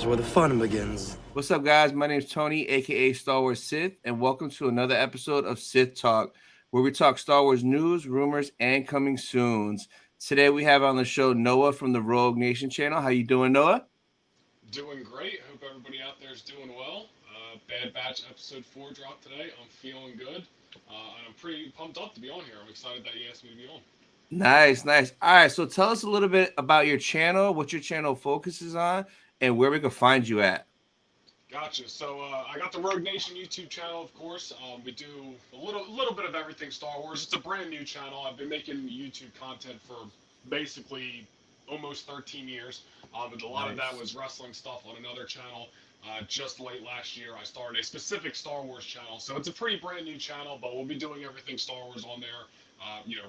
is where the fun begins. What's up, guys? My name is Tony, aka Star Wars Sith, and welcome to another episode of Sith Talk, where we talk Star Wars news, rumors, and coming soons. Today we have on the show Noah from the Rogue Nation channel. How you doing, Noah? Doing great. Hope everybody out there is doing well. Bad Batch episode 4 dropped today. I'm feeling good. And I'm pretty pumped up to be on here. I'm excited that you asked me to be on. Nice, nice. All right, so tell us a little bit about your channel, what your channel focuses on, and where we can find you at. Gotcha. So I got the Rogue Nation YouTube channel, of course. We do a little bit of everything Star Wars. It's a brand new channel. I've been making YouTube content for basically almost 13 years. But a lot of that was wrestling stuff on another channel. Just late last year, I started a specific Star Wars channel. So it's a pretty brand new channel, but we'll be doing everything Star Wars on there.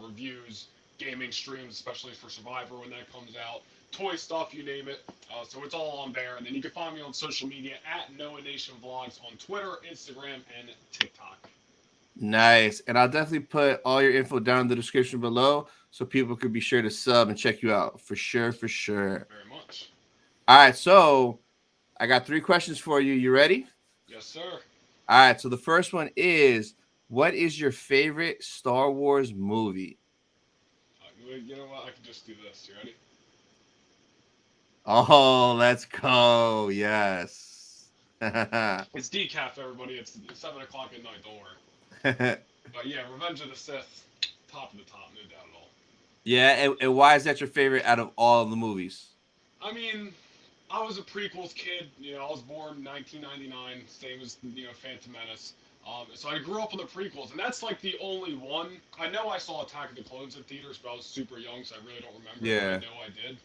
Reviews, gaming streams, especially for Survivor when that comes out. Toy stuff, you name it. So it's all on there. And then you can find me on social media at Noah Nation Vlogs on Twitter, Instagram, and TikTok. Nice. And I'll definitely put all your info down in the description below so people could be sure to sub and check you out. For sure, for sure. Very much. All right, so I got 3 questions for you. You ready? Yes, sir. All right, so the first one is, what is your favorite Star Wars movie? You know what? I can just do this. You ready? Oh, let's go. Yes. It's decaf, everybody. It's 7 o'clock at night. Don't worry. But yeah, Revenge of the Sith, top of the top, no doubt at all. Yeah, and why is that your favorite out of all of the movies? I mean, I was a prequels kid. I was born in 1999, same as Phantom Menace. So I grew up on the prequels, and that's like the only one. I know I saw Attack of the Clones in theaters, but I was super young, so I really don't remember. Yeah. But I know I did.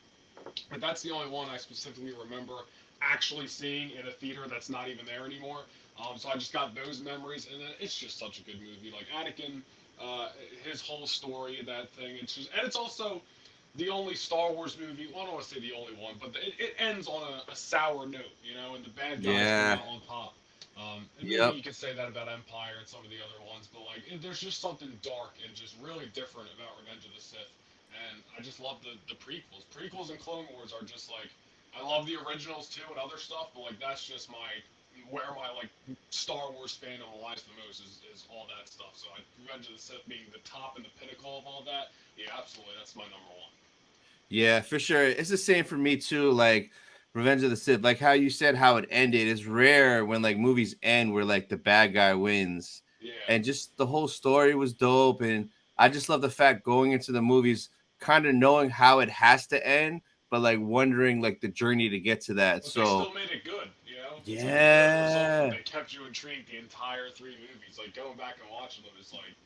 But that's the only one I specifically remember actually seeing in a theater that's not even there anymore. So I just got those memories, and it's just such a good movie. Like Anakin, his whole story, that thing. It's also the only Star Wars movie. Well, I don't want to say the only one, but it ends on a sour note, and the bad guys come out on top. And maybe you could say that about Empire and some of the other ones, but like there's just something dark and just really different about Revenge of the Sith. And I just love the prequels. Prequels and Clone Wars are just like, I love the originals too and other stuff, but like that's just where my like Star Wars fandom lies the most is all that stuff. So Revenge of the Sith being the top and the pinnacle of all that, yeah, absolutely, that's my number one. Yeah, for sure. It's the same for me too. Like Revenge of the Sith, like how you said how it ended. It's rare when like movies end where like the bad guy wins. Yeah. And just the whole story was dope. And I just love the fact going into the movies, kind of knowing how it has to end, but like wondering like the journey to get to that. But so they still made it good, Yeah. They kept you intrigued the entire 3 movies. Like going back and watching them, it's like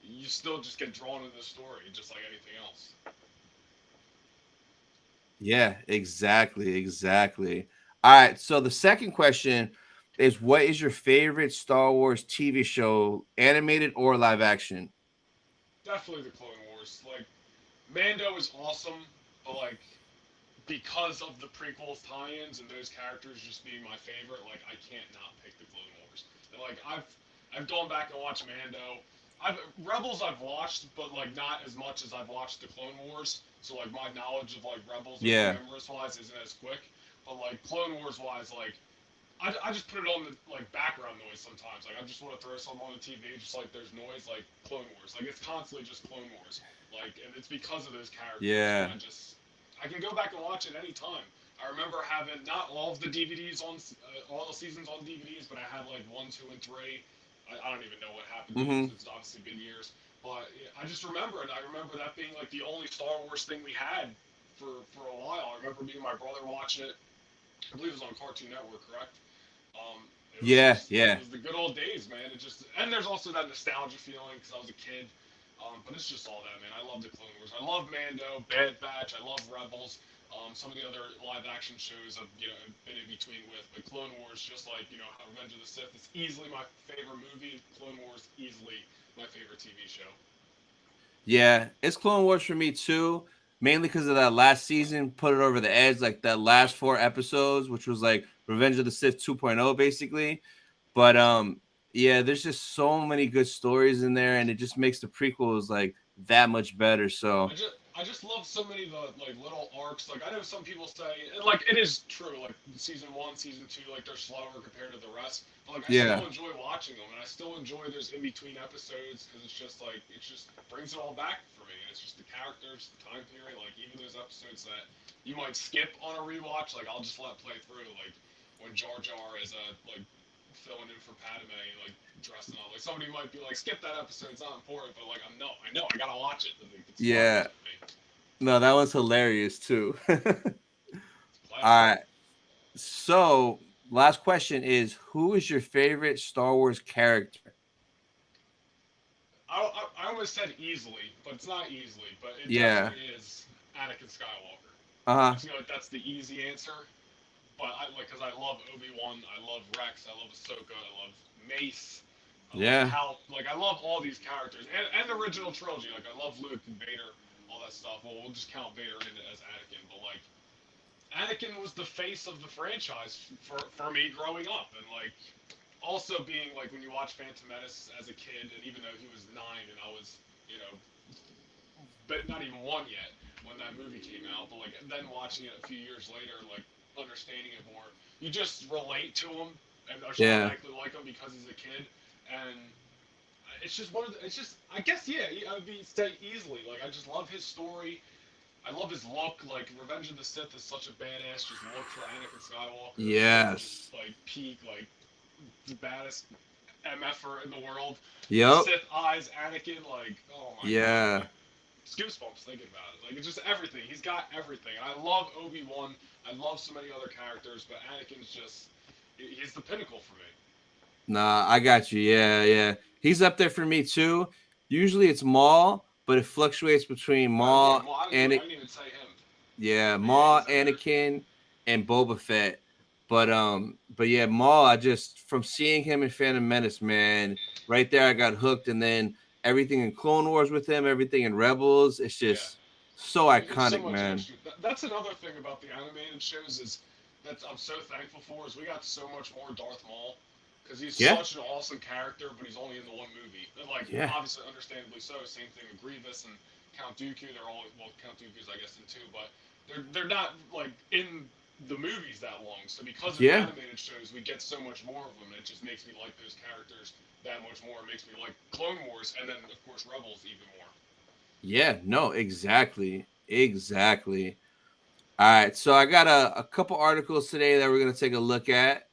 you still just get drawn into the story, just like anything else. Yeah, exactly, exactly. All right, so the second question is, what is your favorite Star Wars TV show, animated or live action? Definitely the Clone Wars. Like Mando is awesome, but like because of the prequels tie-ins and those characters just being my favorite, like I can't not pick the Clone Wars. And like I've gone back and watched Mando. Rebels I've watched, but like not as much as I've watched the Clone Wars. So like my knowledge of like Rebels and Yeah. memories wise isn't as quick. But like Clone Wars wise, like I just put it on the like background noise sometimes. Like I just want to throw something on the TV, just like there's noise, like Clone Wars. Like it's constantly just Clone Wars. Like and it's because of those characters. Yeah. I can go back and watch it anytime. I remember having not all of the DVDs on all the seasons on DVDs, but I had like 1, 2, and 3. I don't even know what happened to it. It's obviously been years, but I just remember it. I remember that being like the only Star Wars thing we had for a while. I remember being my brother watching it. I believe it was on Cartoon Network, correct? Yeah. It was the good old days, man. And there's also that nostalgia feeling because I was a kid. But it's just all that, man. I love the Clone Wars. I love Mando, Bad Batch. I love Rebels. Some of the other live action shows I've been in between with, but Clone Wars, just like how Revenge of the Sith is easily my favorite movie. Clone Wars easily my favorite TV show. Yeah, it's Clone Wars for me too, mainly because of that last season put it over the edge, like that last 4 episodes, which was like Revenge of the Sith 2.0 basically. But yeah, there's just so many good stories in there, and it just makes the prequels like that much better. So I just love so many of the like little arcs. Like I know some people say, and, like it is true. Like season one, season two, like they're slower compared to the rest. But like I still Yeah. enjoy watching them, and I still enjoy those in between episodes because it's just like it just brings it all back for me. And it's just the characters, the time period. Like even those episodes that you might skip on a rewatch, like I'll just let play through. Like when Jar Jar is like filling in for Padme, like dressing up. Like somebody might be like, skip that episode, it's not important. But like I know, I gotta watch it. Like, it's fun Yeah. for me. No, that one's hilarious too. All It's classic. right. So, last question is, who is your favorite Star Wars character? I almost said easily, but it's not easily. But it Yeah. definitely is Anakin Skywalker. I Uh-huh. feel like that's the easy answer. But I like because I love Obi Wan, I love Rex, I love Ahsoka, I love Mace, I love Yeah. Cal. Like I love all these characters and the original trilogy. Like I love Luke and Vader, all that stuff. Well, we'll just count Vader in as Anakin, but like Anakin was the face of the franchise for me growing up, and like also being like when you watch Phantom Menace as a kid, and even though he was 9 and I was, you know, but not even one yet when that movie came out, but like then watching it a few years later, like understanding it more, you just relate to him and Yeah. automatically like him because he's a kid, and it's just one of the, it's just I guess yeah, I would be say easily like I just love his story. I love his look. Like Revenge of the Sith is such a badass just look for Anakin Skywalker. Just Yes. like peak like the baddest MFer in the world. The Yep. Sith eyes, Anakin. Like oh my god, Yeah. like goosebumps thinking about it. Like it's just everything. He's got everything. I love Obi Wan. I love so many other characters, but Anakin's just he's the pinnacle for me. Nah, I got you. Yeah, yeah. He's up there for me too. Usually it's Maul, but it fluctuates between Oh yeah, Maul well, and I didn't even say him. yeah, But yeah, Maul, he's in there. Anakin, and Boba Fett. But yeah, Maul, I just from seeing him in Phantom Menace, man, right there I got hooked. And then everything in Clone Wars with him, everything in Rebels, it's Yeah. just so It's so iconic, much man. extra. That's another thing about the animated shows is that I'm so thankful for is we got so much more Darth Maul because he's Yeah, such an awesome character, but he's only in the one movie. And like yeah, obviously, understandably so. Same thing with Grievous and Count Dooku. They're all well, Count Dooku's I guess in two, but they're not like in the movies that long. So because of the yeah, animated shows, we get so much more of them. And it just makes me like those characters that much more. It makes me like Clone Wars, and then of course Rebels even more. yeah. No, exactly, exactly. All right, so I got a couple articles today that we're gonna take a look at.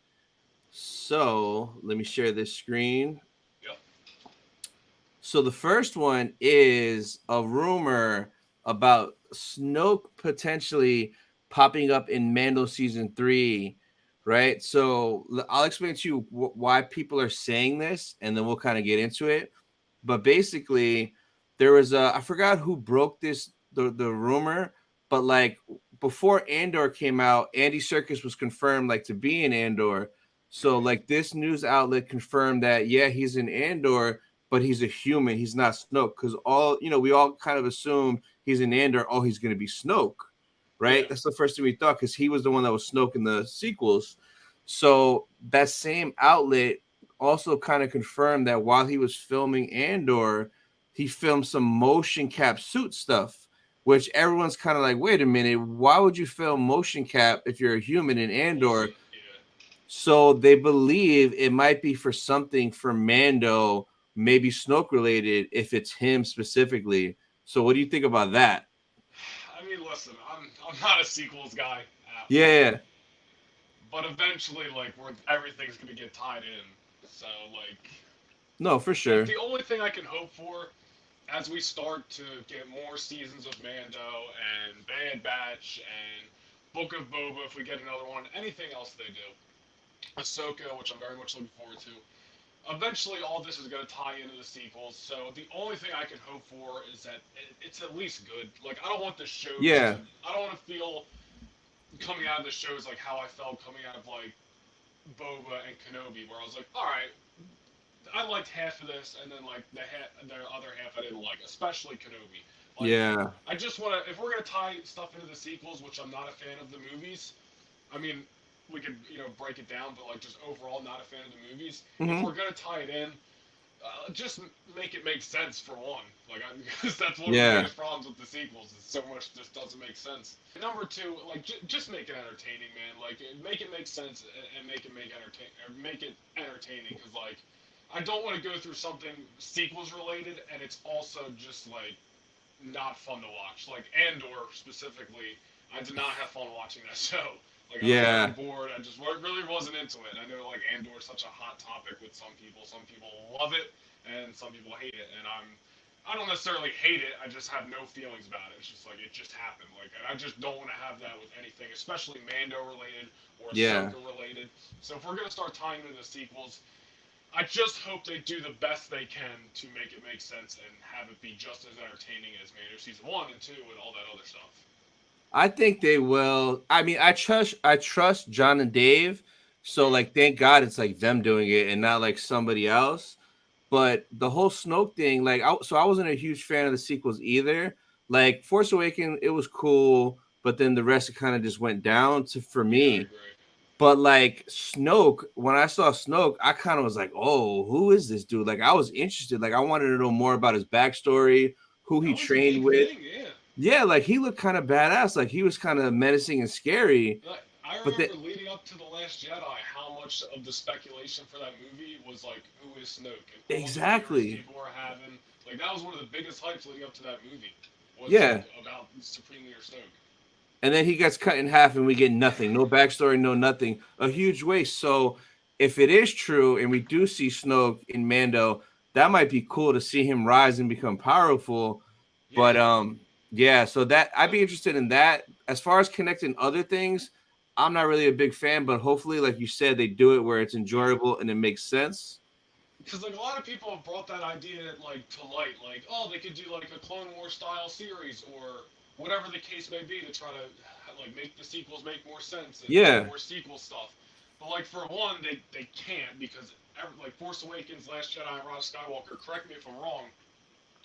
So let me share this screen. Yep. So the first one is a rumor about Snoke potentially popping up in Mando season 3, right? So I'll explain to you why people are saying this, and then we'll kind of get into it. But basically, there was a I forgot who broke the rumor, but like before Andor came out, Andy Serkis was confirmed like to be in Andor. So Mm-hmm. like this news outlet confirmed that yeah, he's in Andor, but he's a human. He's not Snoke because all we all kind of assumed he's in Andor. Oh, he's going to be Snoke, right? Yeah. That's the first thing we thought because he was the one that was Snoke in the sequels. So that same outlet also kind of confirmed that while he was filming Andor, he filmed some motion cap suit stuff, which everyone's kind of like, wait a minute, why would you film motion cap if you're a human in We'll Andor? see. Yeah. So they believe it might be for something for Mando, maybe Snoke related, if it's him specifically. So what do you think about that? I mean, listen, I'm not a sequels guy at all, Yeah, but eventually, like, where everything's gonna get tied in. So, like, no, for sure. the only thing I can hope for as we start to get more seasons of Mando and Bad Batch and Book of Boba, if we get another one, anything else they do, Ahsoka, which I'm very much looking forward to. Eventually, all this is going to tie into the sequels. So the only thing I can hope for is that it's at least good. Like I don't want the shows to. Yeah, I don't want to feel coming out of the shows like how I felt coming out of like Boba and Kenobi, where I was like, all right, I liked half of this, and then like the other half I didn't like, especially Kenobi. Like, yeah, I just want to. If we're gonna tie stuff into the sequels, which I'm not a fan of the movies, I mean, we could break it down, but like just overall not a fan of the movies. If hmm we're gonna tie it in, Just make it make sense for one. Like, because that's one of the Yeah. biggest problems with the sequels is so much just doesn't make sense. Number two, like, just make it entertaining, man. Like, make it make sense and make it entertaining. Because like, I don't want to go through something sequels related and it's also just like not fun to watch. Like Andor specifically, I did not have fun watching that show. Like I was getting Yeah. bored. I just really wasn't into it. I know like Andor is such a hot topic with some people. Some people love it and some people hate it. And I don't necessarily hate it. I just have no feelings about it. It's just like it just happened. Like I just don't want to have that with anything, especially Mando related or Yeah. Ahsoka related. So if we're gonna start tying into the sequels, I just hope they do the best they can to make it make sense and have it be just as entertaining as Mando season 1 and 2 and all that other stuff. I think they will. I mean, I trust John and Dave. So Yeah, like thank God it's like them doing it and not like somebody else. But the whole Snoke thing, like I wasn't a huge fan of the sequels either. Like Force Awakens, it was cool, but then the rest kind of just went down to for yeah, I me. agree. But like Snoke, when I saw Snoke, I kind of was like, "Oh, who is this dude?" Like I was interested. Like I wanted to know more about his backstory, who he That was a trained big with. thing, yeah. Yeah, like he looked kind of badass. Like he was kind of menacing and scary. Like, I But remember the, leading up to The Last Jedi, how much of the speculation for that movie was like, who is Snoke, and all the theories exactly, people were having. Like that was one of the biggest hypes leading up to that movie. Was like yeah. about Supreme Leader Snoke. And then he gets cut in half, and we get nothing. No backstory, no nothing. A huge waste. So if it is true, and we do see Snoke in Mando, that might be cool to see him rise and become powerful. But Yeah. yeah. So that I'd be interested in that. As far as connecting other things, I'm not really a big fan. But hopefully, like you said, they do it where it's Yeah. enjoyable and it makes sense. Because like a lot of people have brought that idea like to light, like oh they could do like a Clone War style series or whatever the case may be to try to like make the sequels make more sense and do Yeah. more sequel stuff. But like for one, they can't because like Force Awakens, Last Jedi, and Rise of Skywalker. Correct me if I'm wrong.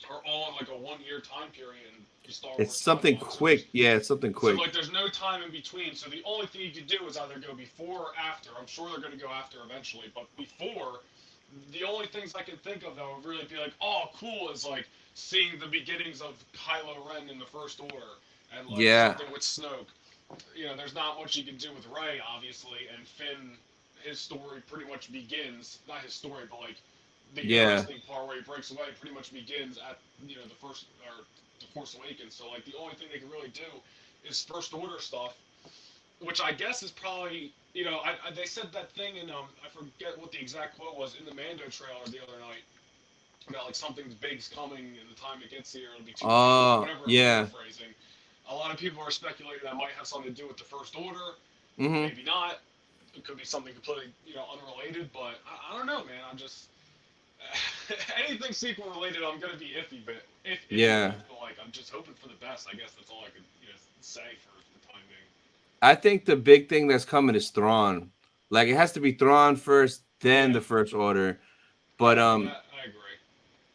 Are all in like a 1 year time period in the Star It's Wars something timeline. So there's quick. Yeah, it's something quick. like there's no time in between. So the only thing you could do is either go before or after. I'm sure they're going to go after eventually, but before, the only things I can think of that would really be like, oh, cool, is like seeing the beginnings of Kylo Ren in the First Order and like Yeah. something with Snoke. You know, there's not much you can do with Rey, obviously, and Finn. His story pretty much begins, not his story, but like the Yeah. interesting part where he breaks away pretty much begins at the first or the Force Awakens. So like the only thing they can really do is First Order stuff, which I guess is probably they said that thing in I forget what the exact quote was in the Mando trailer the other night about like something big's coming and the time it gets here it'll be too late or Oh, whatever. I'm yeah. paraphrasing. A lot of people are speculating that might have something to do with the First Order, Mm-hmm. maybe not. It could be something completely unrelated, but I don't know, man. I'm just anything sequel related, I'm gonna be iffy Yeah. with. But like, I'm just hoping for the best. I guess that's all I could say for the time being. I think the big thing that's coming is Thrawn. Like it has to be Thrawn first, then Yeah, the First Order. But I agree.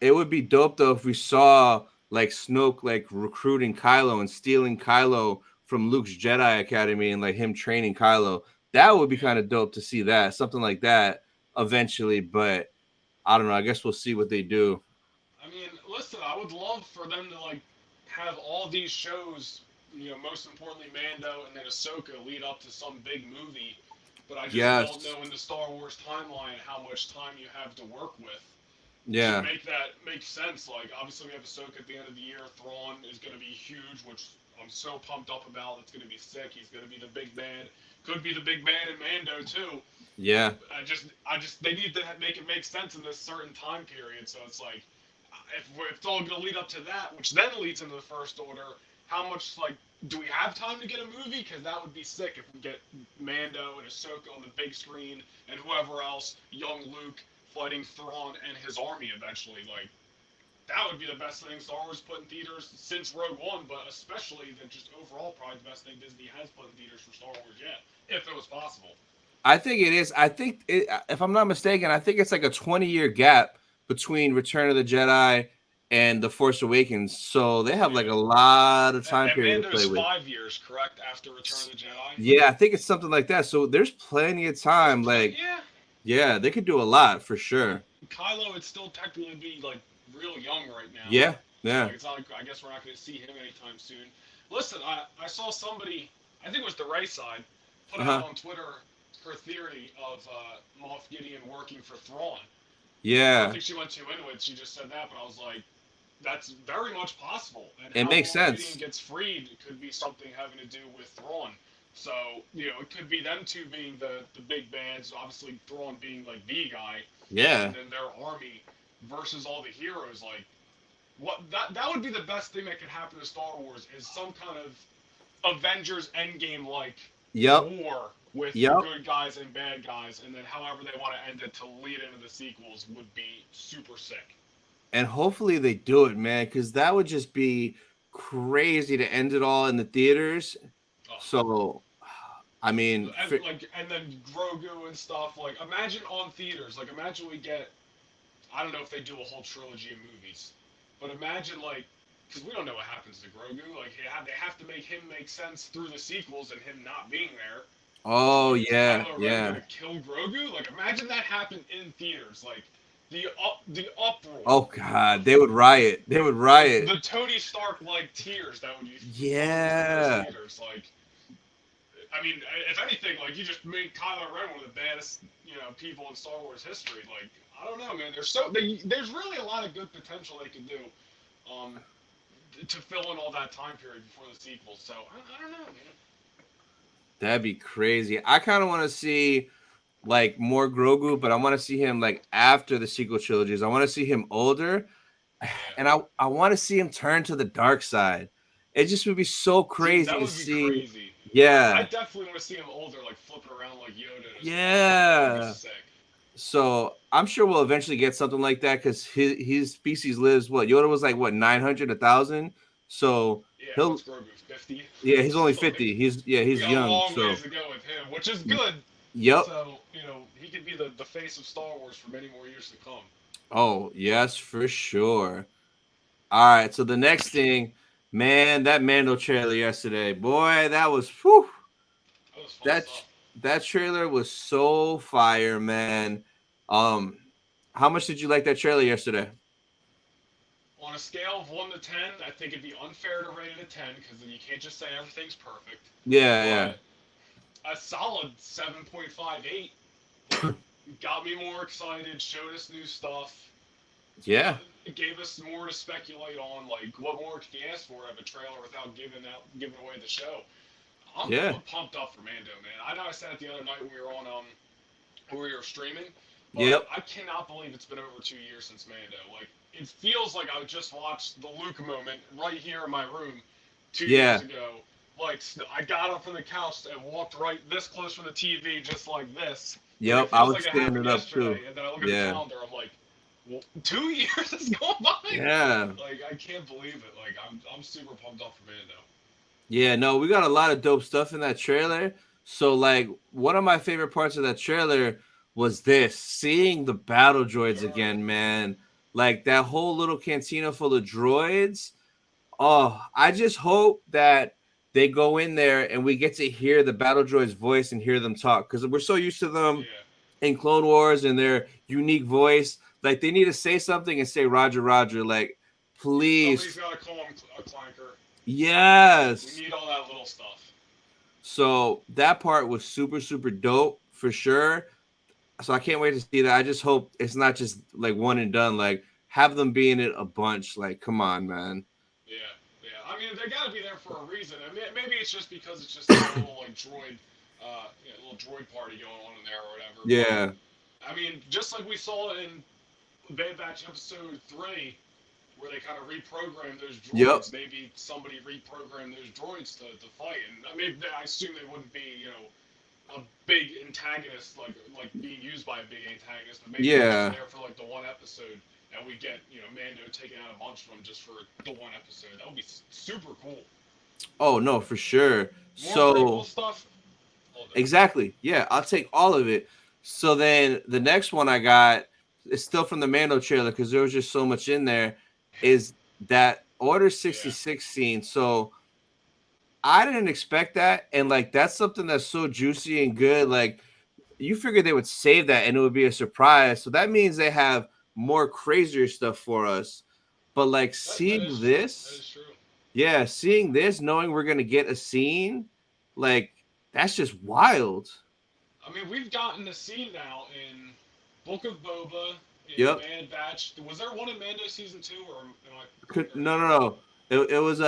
it would be dope though if we saw like Snoke like recruiting Kylo and stealing Kylo from Luke's Jedi Academy and like him training Kylo. That would be Yeah. kind of dope to see that something like that eventually. But I don't know. I guess we'll see what they do. I mean, listen, I would love for them to like have all these shows, most importantly Mando and then Ahsoka lead up to some big movie. But I just don't Yes. know in the Star Wars timeline how much time you have to work with to Yeah. make that make sense. Like, obviously, we have Ahsoka at the end of the year. Thrawn is going to be huge, which I'm so pumped up about. It's going to be sick. He's going to be the big bad. Could be the big bad in Mando too. Yeah. They need to make it make sense in this certain time period. So it's like, if it's all going to lead up to that, which then leads into the First Order, how much like do we have time to get a movie? Because that would be sick if we get Mando and Ahsoka on the big screen and whoever else, young Luke fighting Thrawn and his army eventually. Like that would be the best thing Star Wars put in theaters since Rogue One, but especially just overall probably the best thing Disney has put in theaters for Star Wars yet, if it was possible. I think it is. I think if I'm not mistaken, I think it's like a 20-year gap between Return of the Jedi and The Force Awakens. So they have like Yeah. a lot of time And period to Mando's play with. 5 years, correct, after Return of the Jedi? Yeah, I think it's something like that. So there's plenty of There's time. plenty, Like, yeah. yeah, they could do a lot for sure. Kylo would still technically be like real young right now. Yeah, So yeah. like it's not like I guess we're not going to see him anytime soon. Listen, I saw somebody, I think it was the Ray side, put out Uh-huh. on Twitter her theory of Moff Gideon working for Thrawn. I don't Yeah. think she went too into it. She just said that, but I was like, that's very much possible. And It how makes Moff Gideon sense. gets freed could be something having to do with Thrawn. So it could be them two being the big bads. Obviously, Thrawn being like the guy, Yeah. and then their army versus all the heroes. Like what that would be the best thing that could happen to Star Wars is some kind of Avengers Endgame like Yep. war with Yep. good guys and bad guys, and then however they want to end it to lead into the sequels would be super sick. And hopefully they do it, man, because that would just be crazy to end it all in the theaters. Oh. So, I mean, And then Grogu and stuff. Like imagine on theaters. Like imagine we get. I don't know if they do a whole trilogy of movies, but imagine like because we don't know what happens to Grogu. Like they have to make him make sense through the sequels and him not being there. So oh like is yeah, Kylo Ren yeah. gonna kill Grogu? Like imagine that happened in theaters. Like the uproar, Oh the God, they would riot. They would riot. the Tony Stark like tears that would be flowing through those Yeah, theaters. Like I mean, if anything, like you just made Kylo Ren one of the baddest, people in Star Wars history. Like, I don't know, man. There's really a lot of good potential they could do, um, to fill in all that time period before the sequel. So I don't know, man. that'd be crazy. I kind of want to see like more Grogu, but I want to see him like after the sequel trilogies. I want to see him older, Yeah. and I want to see him turn to the dark side. It just would be so Dude, crazy that to would be see. crazy. I Yeah, definitely want to see him older, like flipping around like Yoda in his prime. Like that would be yeah. sick. So I'm sure we'll eventually get something like that because his species lives what Yoda was like what 900 1,000. So Yeah, he'll what's Grogu, 50? yeah he's only So, 50. like, we He's got a young. long ways So to go with him, which is good. yep. So, he could be the face of Star Wars for many more years to come. Oh yes, for sure. All right. So the next thing, man, that Mando trailer yesterday, boy, that was whew, That was fun that stuff. that trailer was so fire, man. Um, how much did you like that trailer yesterday? On a scale of 1 to 10, I think it'd be unfair to rate it a 10 because then you can't just say everything's perfect. Yeah, yeah, But a solid 7.58. Like, got me more excited, showed us new stuff, yeah, it gave us more to speculate on. Like, what more can you ask for out of a trailer without giving away the show? yeah. I'm pumped up for Mando, man. I know I said it the other night when we were on when we were streaming, but Yep. I cannot believe it's been over 2 years since Mando. Like it feels like I just watched the Luke moment right here in my room 2 years Yeah. ago. Like I got up from the couch and walked right this close from the TV, just like this. Like it Yep. I feels was like it standing happened up too. yesterday. And then I look at the Yeah. calendar, I'm like, well, 2 years has gone by. Yeah. Like I can't believe it. Like I'm super pumped up for Mando. Yeah. No, we got a lot of dope stuff in that trailer. So, like, one of my favorite parts of that trailer was this seeing the battle droids Alright. again, man. Like, that whole little cantina full of droids. Oh, I just hope that they go in there and we get to hear the battle droid's voice and hear them talk because we're so used to them Yeah. in Clone Wars and their unique voice. Like they need to say something and say Roger, Roger. Like, Somebody's please, got to call him a clanker. We yes. need all that little stuff. So that part was super, super dope for sure. So I can't wait to see that. I just hope it's not just like one and done. Like have them be in it a bunch. Like, come on, man. Yeah, yeah. I mean, they got to be there for a reason. I mean, maybe it's just because it's just like a little like droid, little droid party going on in there or whatever. But Yeah. I mean, just like we saw in Bad Batch episode 3, where they kind of reprogrammed those Yep. droids. Maybe somebody reprogrammed those droids to fight, and I mean, I assume they wouldn't be, a big antagonist like being used by a big antagonist, but maybe they're just Yeah. there for like the one episode, and we get Mando taking out a bunch of them just for the one episode. That would be super cool. Oh no, for sure. More prequel So stuff, all day. exactly. Yeah, I'll take all of it. So then the next one I got is still from the Mando trailer because there was just so much in there. Is that Order Yeah, 66 scene? So I didn't expect that, and like that's something that's so juicy and good. Like you figured they would save that and it would be a surprise. So that means they have more crazier stuff for us. But like That is seeing true. That this, is true. yeah, seeing this, knowing we're gonna get a scene, like that's just wild. I mean, we've gotten a scene now in Book of Boba, in Yep. Bad Batch. Was there one in Mando season 2, or am I No, comparing no, that? no. It was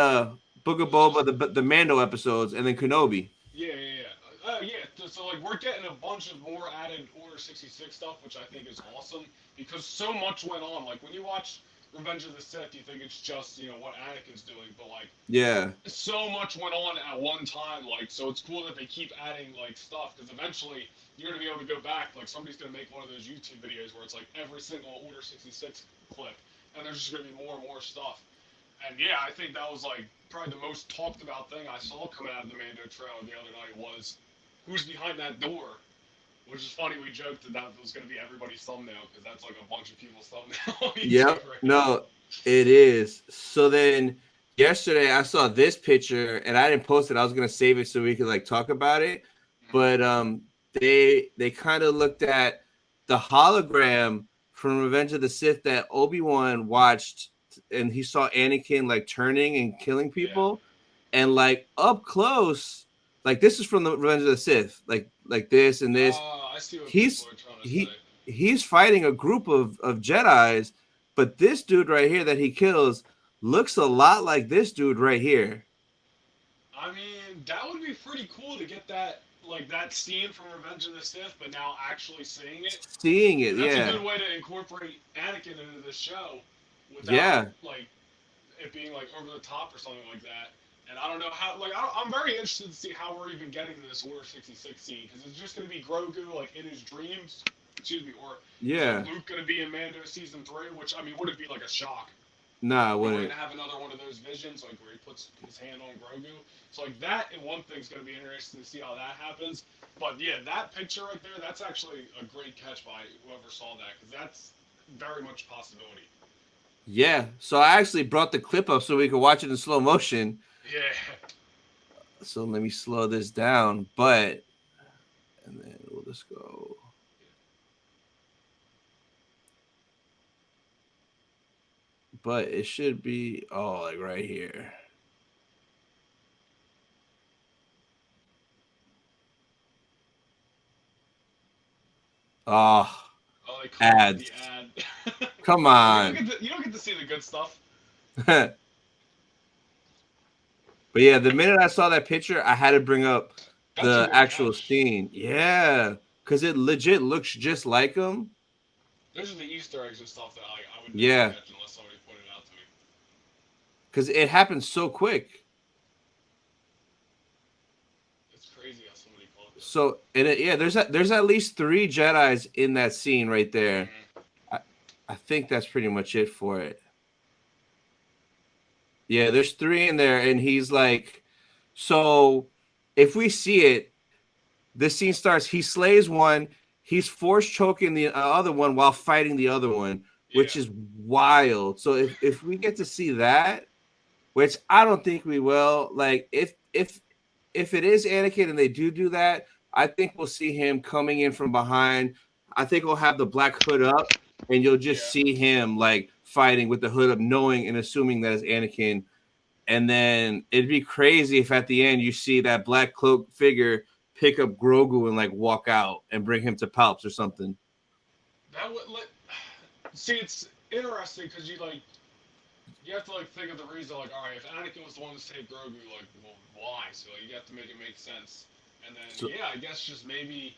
Book of Was it Boba, just the Mando episodes, and then Kenobi. yeah, yeah, yeah. Yeah. So like we're getting a bunch of more added Order 66 stuff, which I think is awesome because so much went on. Like when you watch Revenge of the Sith, you think it's just what Anakin's doing, but like Yeah, so much went on at one time. Like so, it's cool that they keep adding like stuff because eventually you're gonna be able to go back. Like somebody's gonna make one of those YouTube videos where it's like every single Order 66 clip, and there's just gonna be more and more stuff. And yeah, I think that was like probably the most talked about thing I saw coming out of the Mando trailer the other night was who's behind that door. Which is funny, we joked that that was going to be everybody's thumbnail because that's like a bunch of people's thumbnail on YouTube yep. right now. No, it is. So then yesterday I saw this picture and I didn't post it. I was gonna save it so we could like talk about it. Mm-hmm. But they kind of looked at the hologram from Revenge of the Sith that Obi-Wan watched and he saw Anakin like turning and killing Yeah. people. And like up close, like this is from the Revenge of the Sith, like this and this. I see what people He's are trying to say. he's fighting a group of Jedi's, but this dude right here that he kills looks a lot like this dude right here. I mean, that would be pretty cool to get that like that scene from Revenge of the Sith, but now actually seeing it. Seeing it, Because that's a yeah, good way to incorporate Anakin into the show without yeah, like it being like over the top or something like that. And I don't know how. Like I'm very interested to see how we're even getting to this Order 66 scene because it's just going to be Grogu like in his dreams. Excuse me, or is yeah. Luke going to be in Mando season 3? Which I mean, would it be like a shock Nah, I if we're going wouldn't. to have another one of those visions like where he puts his hand on Grogu? So like that and one thing's going to be interesting to see how that happens. But yeah, that picture right there, that's actually a great catch by whoever saw that because that's very much a possibility. Yeah. So I actually brought the clip up so we could watch it in slow motion. Yeah. So let me slow this down, but and then we'll just go. But it should be like right here. Oh, Oh, they call it the ads. ad. Come You don't on. get to see the good stuff. But yeah, the minute I saw that picture, I had to bring up That's a the good actual catch. scene. Yeah, because it legit looks just like him. Those are the Easter eggs and stuff that I would never Yeah, catch unless somebody pointed it out to me. because it happened so quick. It's crazy how somebody caught that. So yeah, there's at least 3 Jedi's in that scene right there. Mm-hmm. I, I think that's pretty much it for it. Yeah, there's 3 in there, and he's like, so if we see it, this scene starts. He slays one. He's force choking the other one while fighting the other one, which Yeah. is wild. So if we get to see that, which I don't think we will, like if it is Anakin and they do that, I think we'll see him coming in from behind. I think we'll have the black hood up, and you'll just Yeah. see him like fighting with the hood up, knowing and assuming that it's Anakin. And then it'd be crazy if at the end you see that black cloak figure pick up Grogu and like walk out and bring him to Palps or something. That would let. See, it's interesting because you have to like think of the reason. Like, all right, if Anakin was the one to save Grogu, like, well, why? So like, you have to make it make sense. And then So, yeah, I guess just maybe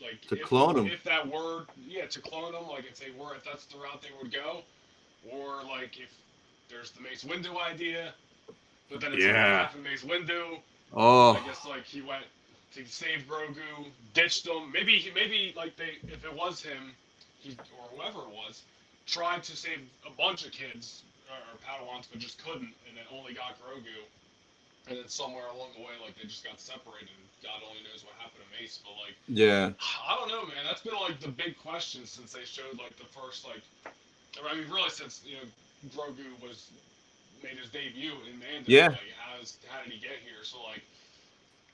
like to clone him. if that were to clone them, like if that's the route they would go, or like if there's the Mace Windu idea, but then it's like what Yeah. happened to Mace Windu? I Oh, guess like he went to save Grogu, ditched him. Maybe like they if it was him, he or whoever it was, tried to save a bunch of kids or Padawans, but just couldn't, and then only got Grogu. And then somewhere along the way, like they just got separated. And God only knows what happened to Mace, but like yeah. I don't know, man. That's been like the big question since they showed like the first like I mean really since Grogu was made his debut in Mando. Yeah. Like how did he get here? So like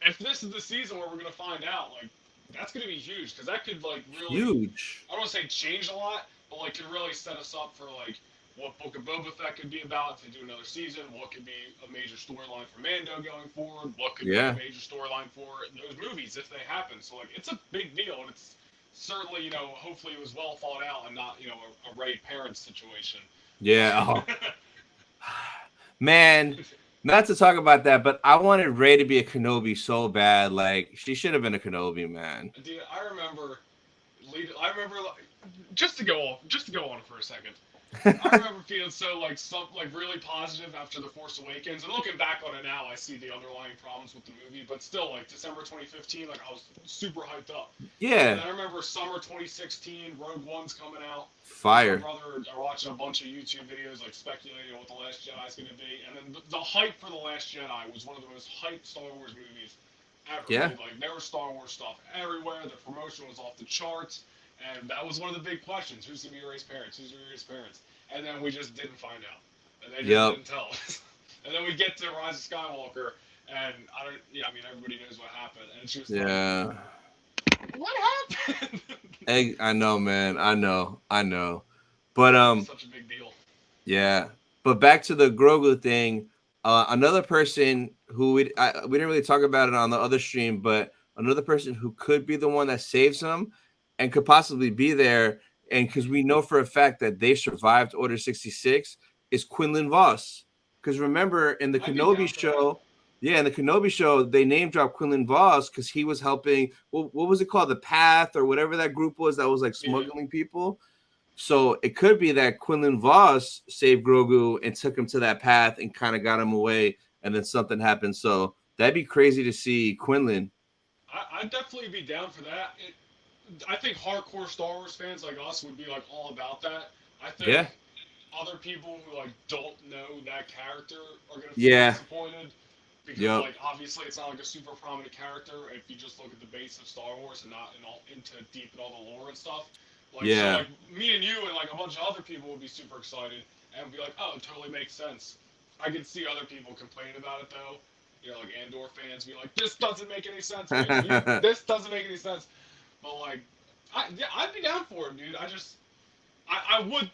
if this is the season where we're gonna find out, like that's going to be huge because that could like really, Huge. I don't want to say change a lot, but like could really set us up for like what Book of Boba Fett could be about if they do another season. What could be a major storyline for Mando going forward? What could be a Yeah. major storyline for those movies if they happen? So like it's a big deal, and it's certainly hopefully it was well thought out and not a Ray parent situation. Yeah. But Oh, man. Not to talk about that, but I wanted Ray to be a Kenobi so bad. Like she should have been a Kenobi, man. dude, I remember just to go on for a second. I remember feeling so like really positive after The Force Awakens, and looking back on it now, I see the underlying problems with the movie. But still, like December 2015, like I was super hyped up. And Yeah. then I remember summer 2016, Rogue One's coming out. Me and my Fire. brother are watching a bunch of YouTube videos, like speculating on what the Last Jedi is going to be. And then the hype for the Last Jedi was one of the most hyped Star Wars movies ever, Yeah. dude. Like there was Star Wars stuff everywhere. The promotion was off the charts, and that was one of the big questions: who's gonna be Rey's parents? Who's gonna be Rey's parents? And then we just didn't find out, and they just Yep. didn't tell us. And then we get to Rise of Skywalker, and I don't. Yeah, I mean everybody knows what happened, and it's just like, Yeah. what happened? I know, man. I know. I know. But It was such a big deal. yeah. But back to the Grogu thing. Another person who we didn't really talk about it on the other stream, but another person who could be the one that saves him and could possibly be there, and because we know for a fact that they survived Order 66, is Quinlan Voss. Because remember in the I'd be down Kenobi for that. show, yeah, in the Kenobi show, they name dropped Quinlan Voss because he was helping. What was it called? The Path or whatever that group was that was like Yeah. smuggling people. So it could be that Quinlan Voss saved Grogu and took him to that path and kind of got him away, and then something happened. So that'd be crazy to see Quinlan. I'd definitely be down for that. I think hardcore Star Wars fans like us would be like all about that. I think Yeah, other people who like don't know that character are gonna feel yeah, disappointed because yep, like obviously it's not like a super prominent character if you just look at the base of Star Wars and not into deep in all the lore and stuff. Like so yeah, like me and you and like a bunch of other people would be super excited and be like, oh, it totally makes sense. I could see other people complain about it though. Like Andor fans be like, this doesn't make any sense, man. This doesn't make any sense. But like, yeah, I'd be down for it, dude. I would.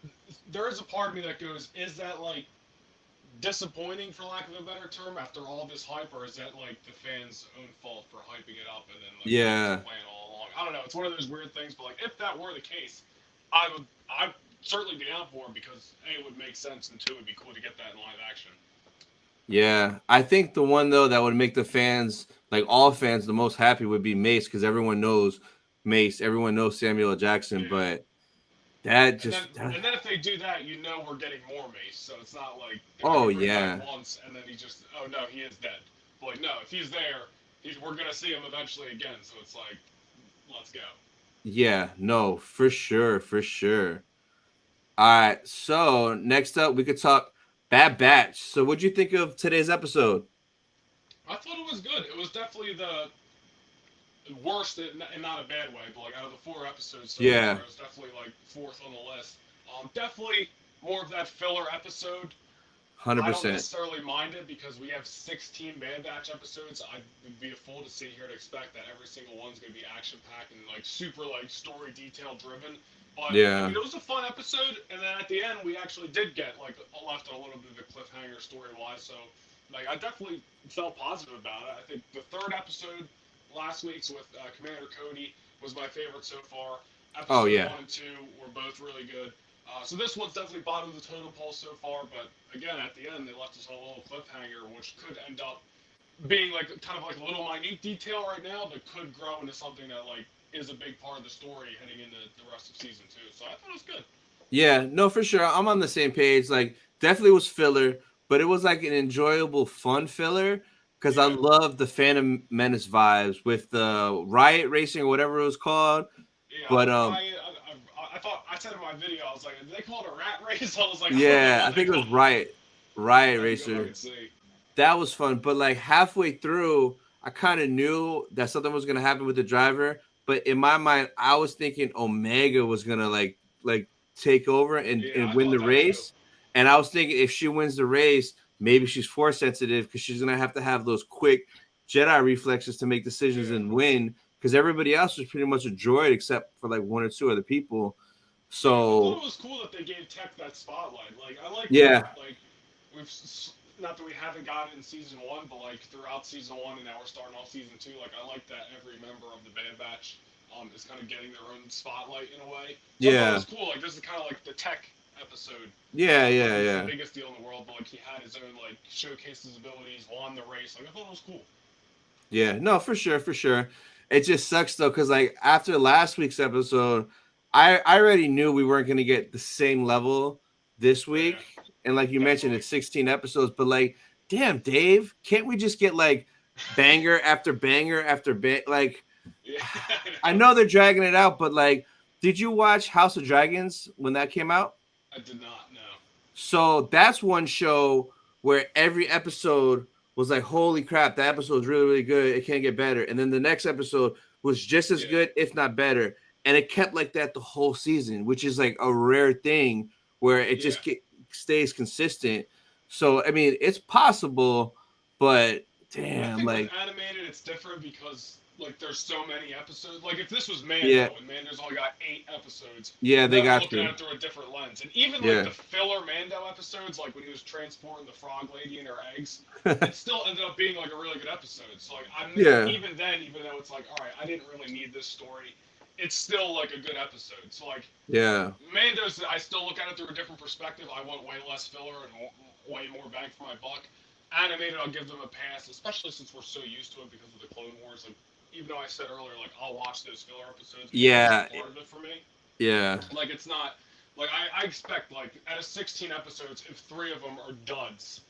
There is a part of me that goes, is that like disappointing for lack of a better term after all this hype, or is that like the fans' own fault for hyping it up and then like that was the yeah, plan all along? I don't know. It's one of those weird things, but like if that were the case, I'd certainly be down for it because A, it would make sense, and two, it'd be cool to get that in live action. yeah. I think the one though that would make the fans, like all fans, the most happy would be Mace because everyone knows Mace, everyone knows Samuel L. Jackson, Yeah. but that And then, just, and then if they do that, we're getting more Mace. So it's not like they're oh gonna bring him back yeah, once and then he just, oh no, he is dead. But like no, if he's there, we're gonna see him eventually again. So it's like, let's go. yeah, no, for sure, for sure. All right. So next up, we could talk Bad Batch. So what'd you think of today's episode? I thought it was good. It was definitely the worst in not a bad way, but like out of the 4 episodes so far, Yeah, it was definitely like fourth on the list. Definitely more of that filler episode. I don't 100%. necessarily mind it because we have 16 Bad Batch episodes. I'd be a fool to sit here and expect that every single one's going to be action packed and like super like story detail driven. But I Yeah, mean, it was a fun episode, and then at the end we actually did get like left on a little bit of a cliffhanger story wise. So like I definitely felt positive about it. I think the third episode last week's with Commander Cody was my favorite so far. oh Episode yeah, one and two were both really good. So this one's definitely bottom of the totem pole so far, but again, at the end, they left us on a little cliffhanger, which could end up being like kind of like a little minute detail right now, but could grow into something that like is a big part of the story heading into the rest of season two. So I thought it was good. yeah. No, for sure. I'm on the same page. Like, definitely was filler, but it was like an enjoyable, fun filler because I Yeah, love the Phantom Menace vibes with the riot racing or whatever it was called. yeah. But I thought I said in my video, I was like, did they call it a rat race? I was like, I don't know yeah, I what they think it called was it. Riot I have to go back Racer. and see. That was fun. But like halfway through, I kind of knew that something was gonna happen with the driver. But in my mind, I was thinking Omega was gonna like take over Yeah, and I win thought the that too. race. And I was thinking if she wins the race, maybe she's force sensitive because she's gonna have to have those quick Jedi reflexes to make decisions Yeah. and win. because everybody else was pretty much a droid except for like one or two other people. Yeah, I thought So it was cool that they gave Tech that spotlight. Like, I like that. yeah, Like, we've not that we haven't got it in season one, but like throughout season one, and now we're starting off season two. Like, I like that every member of the Bad Batch is kind of getting their own spotlight in a way. So I thought it yeah, was cool. Like, this is kind of like the Tech episode. yeah, Not yeah, that he's the yeah. biggest deal in the world, but like he had his own like showcase his abilities, won the race. Like, I thought it was cool. Yeah, no, for sure, for sure. It just sucks though, because like after last week's episode, I already knew we weren't gonna get the same level this Yeah, week. And like you mentioned, definitely. it's 16 episodes, but like, damn, Dave, can't we just get like banger after banger after like Yeah, I I know. know they're dragging it out, but like, did you watch House of Dragons when that came out? I did not know. So that's one show where every episode was like, holy crap, that episode is really, really good. It can't get better. And then the next episode was just as Yeah, good, if not better. And it kept like that the whole season, which is like a rare thing where it yeah. just stays consistent. So, I mean, it's possible, but I damn, think with like, animated, it's different because like there's so many episodes. Like if this was yeah, Mando and Mando's only got 8 episodes, yeah, they then I'm got looking at you. it through a different lens. And even like Yeah. the filler Mando episodes, like when he was transporting the frog lady and her eggs, it still ended up being like a really good episode. So like I'm Yeah. even then, even though it's like, all right, I didn't really need this story, it's still like a good episode. So like Yeah. Mando's, I still look at it through a different perspective. I want way less filler and way more bang for my buck. Animated, I'll give them a pass, especially since we're so used to it because of the Clone Wars. Like, even though I said earlier, like I'll watch those filler episodes because it's Yeah. a part of it for me. Yeah. Like, it's not like I expect like out of 16 episodes, if 3 of them are duds,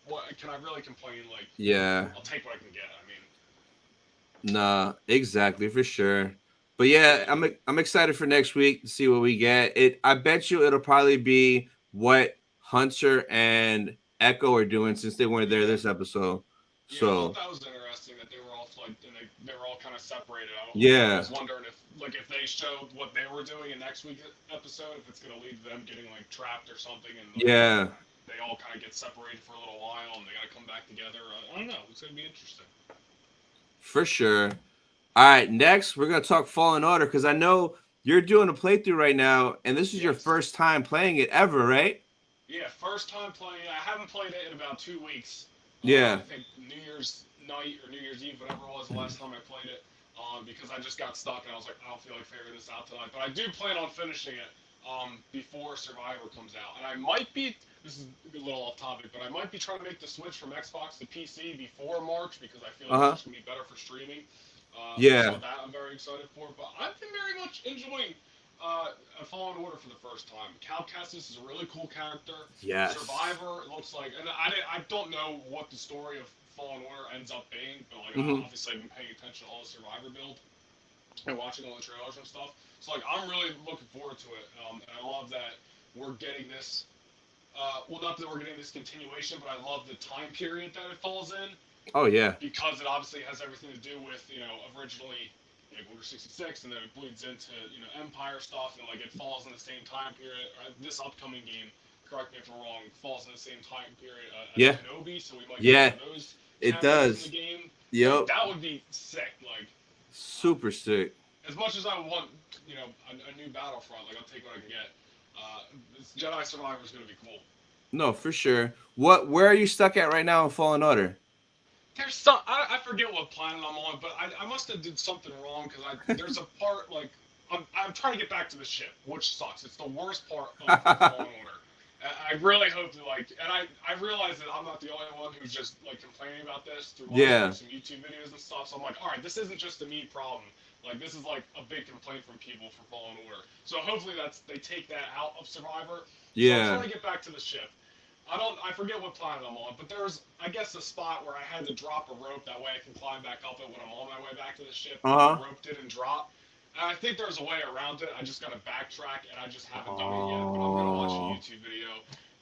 what can I really complain? Like, Yeah. I'll take what I can get. I mean, Nah, exactly for sure. But yeah, yeah, I'm excited for next week to see what we get. I bet you it'll probably be what Hunter and Echo are doing since they weren't there yeah. this episode. Yeah, I thought So that was interesting that they were all like, and they were all kind of separated. I yeah, was wondering if like if they showed what they were doing in next week's episode, if it's gonna lead to them getting like trapped or something, and like yeah, they all kind of get separated for a little while and they gotta come back together. I don't know. It's gonna be interesting. for sure. All right, next we're gonna talk Fallen Order because I know you're doing a playthrough right now, and this is your Yes. first time playing it ever, right? Yeah, first time playing. I haven't played it in about 2 weeks. Yeah. I think New Year's night or New Year's Eve, whatever it was, the last time I played it. Because I just got stuck and I was like, I don't feel like figuring this out tonight. But I do plan on finishing it before Survivor comes out. And I might be, this is a little off topic, but I might be trying to make the switch from Xbox to PC before March because I feel Uh like it's huh. just going to be better for streaming. So Yeah. that I'm very excited for. But I've been very much enjoying a Fallen Order for the first time. Cal Kestis is a really cool character. Yes. Survivor looks like, and I don't know what the story of Fallen Order ends up being, but like Mm-hmm. obviously I've been paying attention to all the Survivor build and watching all the trailers and stuff. So like I'm really looking forward to it, and I love that we're getting this. Well, not that we're getting this continuation, but I love the time period that it falls in Oh yeah. because it obviously has everything to do with originally like Order 66, and then it bleeds into Empire stuff, and like it falls in the same time period. This upcoming game, correct me if I'm wrong, falls in the same time period as Yeah. Kenobi, so we might get some Yeah. of those It cameos in the does. game. Like Yep. that would be sick. Like Super sick. as much as I want a new Battlefront, like I'll take what I can get. This Jedi Survivor is gonna be cool. No, for sure. Where are you stuck at right now in Fallen Order? There's some I forget what planet I'm on, but I must have did something wrong because there's a part like I'm trying to get back to the ship, which sucks. It's the worst part of Fallen Order. I really hope to and I realize that I'm not the only one who's just like complaining about this through watching like Yeah. some YouTube videos and stuff. So I'm like, all right, this isn't just a me problem. Like this is like a big complaint from people for Fallen Order. So hopefully they take that out of Survivor. So I'm Yeah. trying to get back to the ship. I forget what planet I'm on, but there's I guess a spot where I had to drop a rope that way I can climb back up it when I'm on my way back to the ship, but the Uh-huh. rope didn't drop. And I think there's a way around it. I just gotta backtrack, and I just haven't done it yet. But I'm gonna watch a Oh. YouTube video,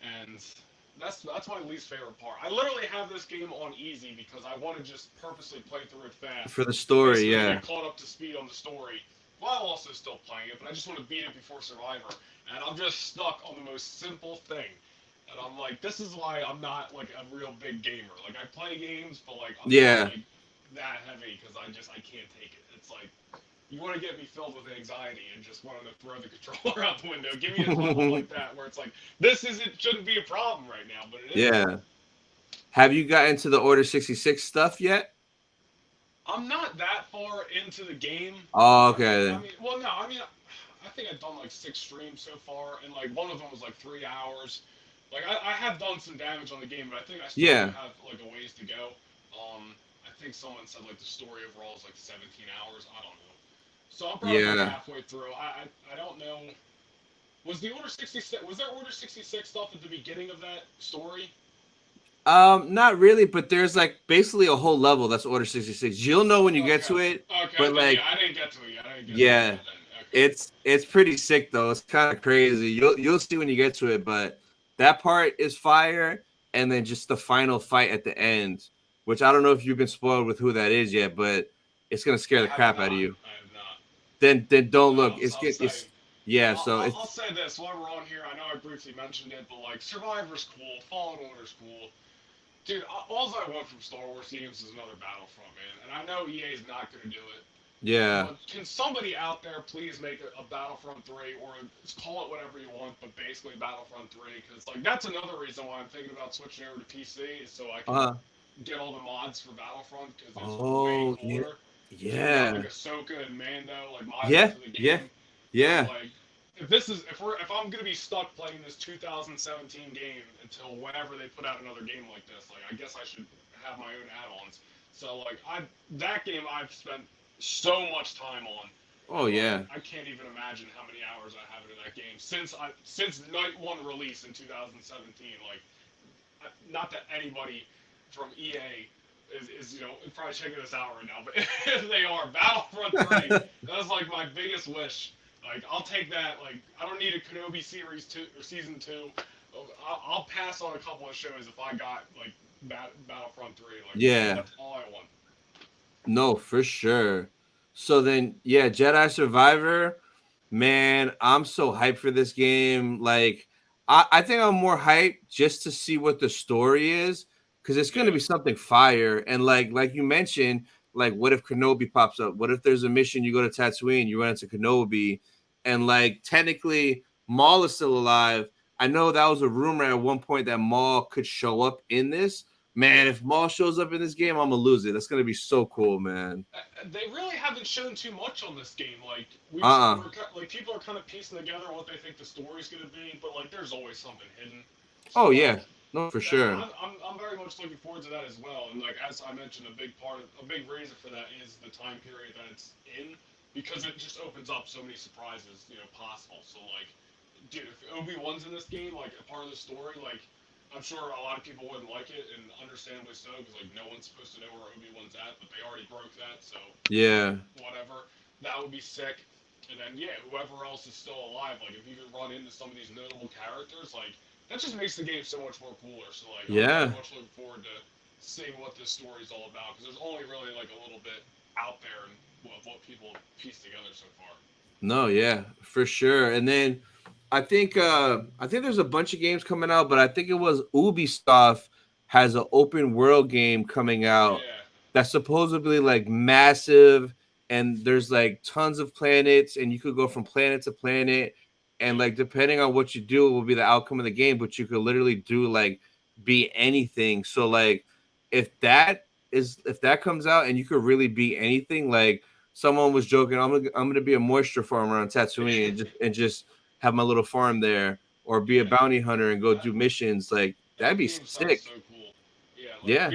and that's my least favorite part. I literally have this game on easy because I want to just purposely play through it fast, For the story, basically to yeah. get caught up to speed on the story, while also still playing it. But I just want to beat it before Survivor, and I'm just stuck on the most simple thing. And I'm like, this is why I'm not like a real big gamer. Like I play games, but like I'm not Yeah. like that heavy because I can't take it. It's like you want to get me filled with anxiety and just want to throw the controller out the window. Give me a title like that where it's like this isn't shouldn't be a problem right now, but it is. Yeah. Have you gotten to the Order 66 stuff yet? I'm not that far into the game. Oh, I okay. mean, well, no, I mean, I think I've done like 6 streams so far, and like one of them was like 3 hours. Like I have done some damage on the game, but I think I still do Yeah. have like a ways to go. I think someone said like the story overall is like 17 hours. I don't know. So I'm probably like Yeah. halfway through. I don't know. Was the Order 66? Was there Order 66 stuff at the beginning of that story? Not really, but there's like basically a whole level that's Order 66. You'll know when you get Okay. to it, Okay. but Then yeah, like, I didn't get to it yet. I didn't get to it yeah, yet. Then okay. it's pretty sick though. It's kind of crazy. You'll see when you get to it, but that part is fire, and then just the final fight at the end, which I don't know if you've been spoiled with who that is yet, but it's gonna scare I the have crap out of not. you. I have not. Then don't No, look. I'm saying. It's yeah. So I'll it's say this while we're on here. I know I briefly mentioned it, but like Survivor's cool, Fallen Order's cool. Dude, all I want from Star Wars games is another Battlefront, man. And I know EA's not going to do it, yeah. but can somebody out there please make a Battlefront 3 or call it whatever you want, but basically Battlefront 3? Because like that's another reason why I'm thinking about switching over to PC is so I can Uh. get all the mods for Battlefront because it's way Oh yeah. cooler. So you got Yeah. like Ahsoka and Mando like modded Yeah. into the Yeah. game. That I'm Yeah. like, if I'm gonna be stuck playing this 2017 game until whenever they put out another game like this, like I guess I should have my own add-ons. So like that game I've spent so much time on, Oh and like yeah. I can't even imagine how many hours I have into that game since night one release in 2017. Like not that anybody from EA is probably checking this out right now, but if they are, Battlefront 3, that was like my biggest wish. Like I'll take that. Like I don't need a Kenobi series 2 or season 2. I'll pass on a couple of shows if I got like Battlefront 3. Like Yeah. that's all I want. No, for sure. So then, yeah, Jedi Survivor, man, I'm so hyped for this game. Like, I think I'm more hyped just to see what the story is because it's going to Yeah, be something fire. And like you mentioned, like, what if Kenobi pops up? What if there's a mission you go to Tatooine, you run into Kenobi, and like technically Maul is still alive. I know that was a rumor at one point that Maul could show up in this. Man, yeah. if Maul shows up in this game, I'm gonna lose it. That's gonna be so cool, man. They really haven't shown too much on this game. Like Uh-uh. like people are kind of piecing together what they think the story's gonna be, but like there's always something hidden. Oh So yeah, like no, for that, sure. I'm very much looking forward to that as well. And like as I mentioned, a big reason for that is the time period that it's in, because it just opens up so many surprises, possible. So like, dude, if Obi-Wan's in this game, like a part of the story, like I'm sure a lot of people wouldn't like it, and understandably so, because like no one's supposed to know where Obi-Wan's at, but they already broke that, so Yeah, whatever. That would be sick. And then yeah, whoever else is still alive, like if you can run into some of these notable characters, like that just makes the game so much more cooler. So like I'm very yeah. much looking forward to seeing what this story is all about, because there's only really like a little bit out there and what people piece together so far. No, yeah, for sure. And then I think there's a bunch of games coming out, but I think it was Ubisoft has an open world game coming out Yeah, that's supposedly like massive and there's like tons of planets and you could go from planet to planet and yeah, like depending on what you do it will be the outcome of the game, but you could literally do like be anything. So like if that comes out and you could really be anything, like someone was joking, I'm gonna be a moisture farmer on Tatooine and just have my little farm there, or be a yeah. bounty hunter and go That do missions. Like that'd That be game sounds so sick. cool. Yeah, like Yeah,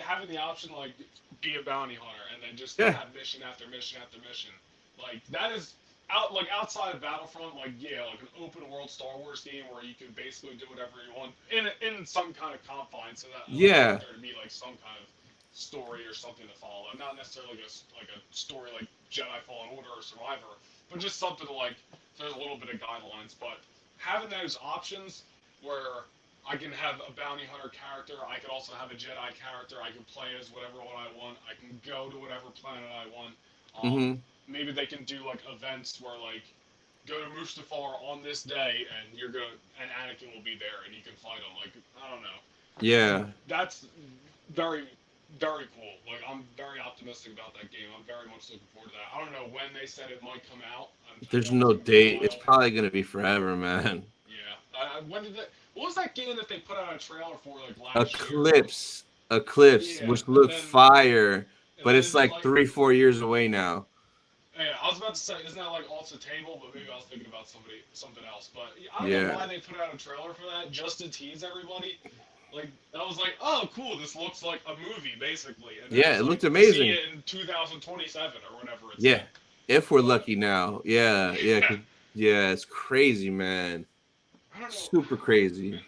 having the option like be a bounty hunter and then just yeah, have mission after mission after mission. Like that is outside of Battlefront, like yeah, like an open world Star Wars game where you can basically do whatever you want in some kind of confines. So that I want yeah, there to be like some kind of story or something to follow. Not necessarily like a story like Jedi Fallen Order or Survivor, but just something to like there's a little bit of guidelines. But having those options where I can have a bounty hunter character. I could also have a Jedi character. I can play as whatever one I want. I can go to whatever planet I want. mm-hmm. Maybe they can do like events where like go to Mustafar on this day and and Anakin will be there and you can fight him. Like I don't know. Yeah, That's very very cool. Like, I'm very optimistic about that game. I'm very much looking forward to that. I don't know when they said it might come out. I There's know it's no gonna be a date. It's while. probably gonna be forever, man. Yeah. When did that? What was that game that they put out a trailer for like last year? Eclipse, Yeah, which looked fire, and but then it's is it like like? 3-4 years away now. Yeah, I was about to say, isn't that like also table? But maybe I was thinking about something else. But I don't know Yeah, why they put out a trailer for that just to tease everybody. Like I was like, oh, cool, this looks like a movie basically, and then yeah, it's it like looked see amazing. it in 2027 or whatever it Yeah, said. if we're But lucky now. Yeah, yeah, yeah, yeah. It's crazy, man. I don't know. Super crazy.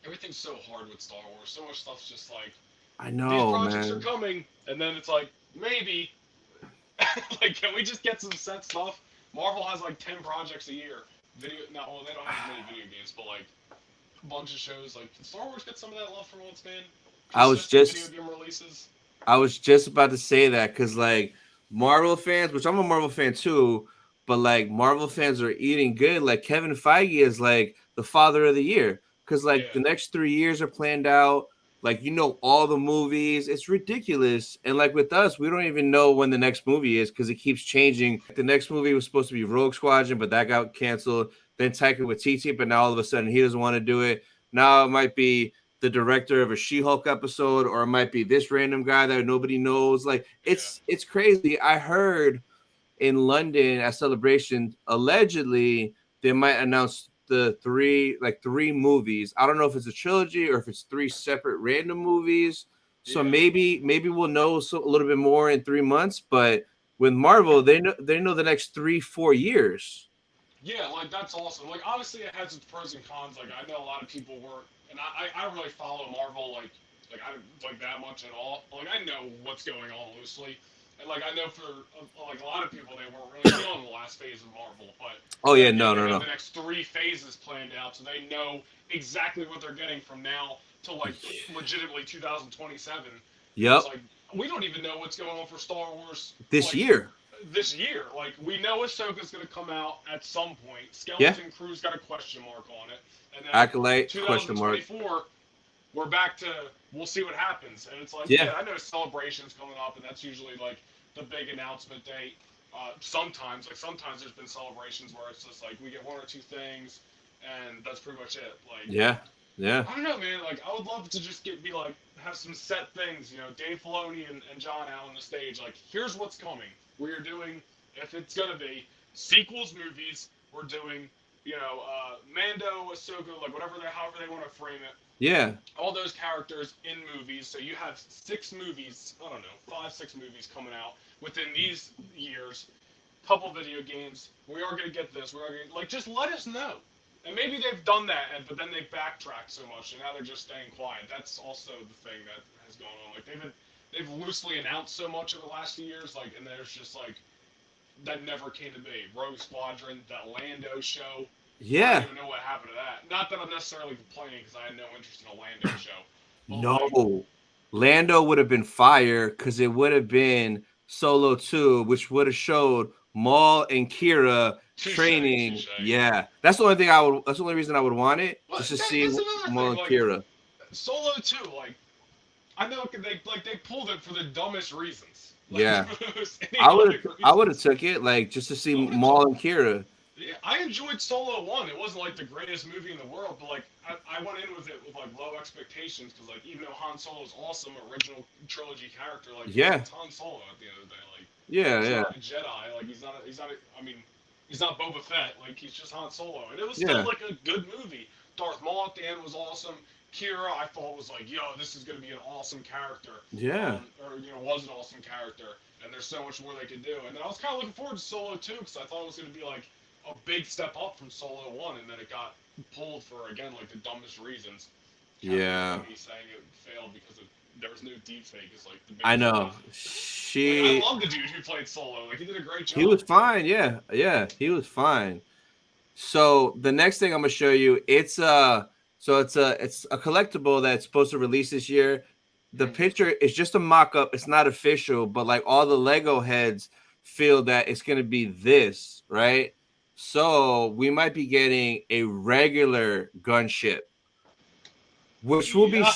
Everything's so hard with Star Wars. So much stuff's just like I these know, projects are man. coming, and then it's like maybe, like, can we just get some set stuff? Marvel has like 10 projects a year. Video, no, well, they don't have as many video games, but like a bunch of shows. Like, can Star Wars get some of that love for once, man? I was Consistent video just game releases. I was just about to say that because like Marvel fans, which I'm a Marvel fan too, but like Marvel fans are eating good. Like Kevin Feige is like the father of the year because like Yeah, the next 3 years are planned out. Like all the movies, it's ridiculous. And like with us, we don't even know when the next movie is because it keeps changing. The next movie was supposed to be Rogue Squadron, but that got canceled. Then Taika Waititi, but now all of a sudden he doesn't want to do it. Now it might be the director of a She-Hulk episode, or it might be this random guy that nobody knows. Like yeah, it's crazy. I heard in London at Celebration, allegedly they might announce the three movies. I don't know if it's a trilogy or if it's three separate random movies. So yeah. maybe we'll know a little bit more in 3 months. But with Marvel, they know the next 3-4 years. Yeah, like that's awesome. Like obviously it has its pros and cons. Like I know a lot of people were, and I don't really follow Marvel like I don't like that much at all. Like I know what's going on loosely, and like I know for like a lot of people they weren't really feeling the last phase of Marvel, but Oh then yeah, again no, they no, have no. the next 3 phases planned out, so they know exactly what they're getting from now to like legitimately 2027. And it's Yep, like we don't even know what's going on for Star Wars this like year. this year. Like we know Ahsoka's going to come out at some point. Yeah, Skeleton Crew's got a question mark on it, and then Acolyte question mark. 2024 we're back to we'll see what happens. And it's like Yeah, yeah, I know celebrations coming up, and that's usually like the big announcement date. Sometimes there's been celebrations where it's just like we get one or two things, and that's pretty much it. Like yeah, yeah. I don't know, man. Like, I would love to just be like, have some set things. You know, Dave Filoni and John out on the stage. Like, here's what's coming. We're doing, if it's gonna be sequels, movies. We're doing, Mando, Ahsoka, like whatever however they want to frame it. Yeah. All those characters in movies. So you have 6 movies. I don't know, 5, 6 movies coming out within these years. Couple video games. We are gonna get this. We are gonna like just let us know. And maybe they've done that, but then they've backtracked so much, and now they're just staying quiet. That's also the thing that has gone on. Like they've loosely announced so much over the last few years, like, and there's just like that never came to be. Rogue Squadron, that Lando show. I don't Yeah. even know what happened to that. Not that I'm necessarily complaining because I had no interest in a Lando show, but like, No. Lando would have been fire because it would have been Solo 2, which would have showed Maul and Kira touche, training. touche. Yeah. That's the only reason I would want it, just But to see that's another Maul thing. and Like Kira. Solo too. Like I know they pulled it for the dumbest reasons. Like Yeah. for the most I would idiotic have I would have reasons. took it like just to see I would have took. Maul and Kira. Yeah, I enjoyed Solo 1. It wasn't like the greatest movie in the world, but like I went in with it with like low expectations because like even though Han Solo's awesome, original trilogy character, like Yeah. it's Han Solo at the end of the day. Like Yeah, he's yeah. not a Jedi. Like I mean, he's not Boba Fett. Like he's just Han Solo, and it was still Yeah. like a good movie. Darth Maul at the end was awesome. Kira, I thought was like, yo, this is gonna be an awesome character. Yeah. Or was an awesome character, and there's so much more they could do. And then I was kind of looking forward to Solo 2 because I thought it was gonna be like a big step up from Solo 1, and then it got pulled for again like the dumbest reasons. Kathleen Yeah. Kennedy saying it failed because there was no deepfake is like the I biggest know. one. Like I She love the dude who played Solo. Like he did a great he job. was fine. Yeah. Yeah. He was fine. So the next thing I'm gonna show you, it's a collectible that's supposed to release this year. The Mm. picture is just a mock-up, it's not official, but like all the Lego heads feel that it's gonna be this, right? So we might be getting a regular gunship, which will be Yo,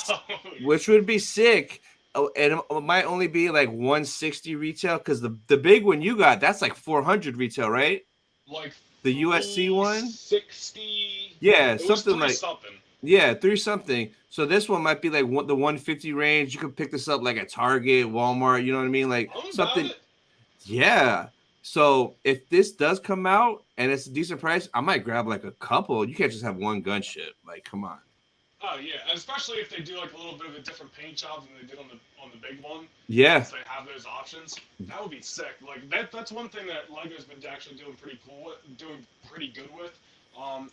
which would be sick. and it might only be like 160 retail because the big one you got, that's like 400 retail, right? Like The USC one, 360. yeah, It was something three like something. yeah, three something. So this one might be like the 150 range. You could pick this up like at Target, Walmart. You know what I mean? Like I'm about something. it. Yeah. So if this does come out and it's a decent price, I might grab like a couple. You can't just have one gunship. Like, come on. Oh yeah, and especially if they do like a little bit of a different paint job than they did on the big one, Yeah. since they have those options, that would be sick. Like that's one thing that Lego's been actually doing pretty cool, doing pretty good with.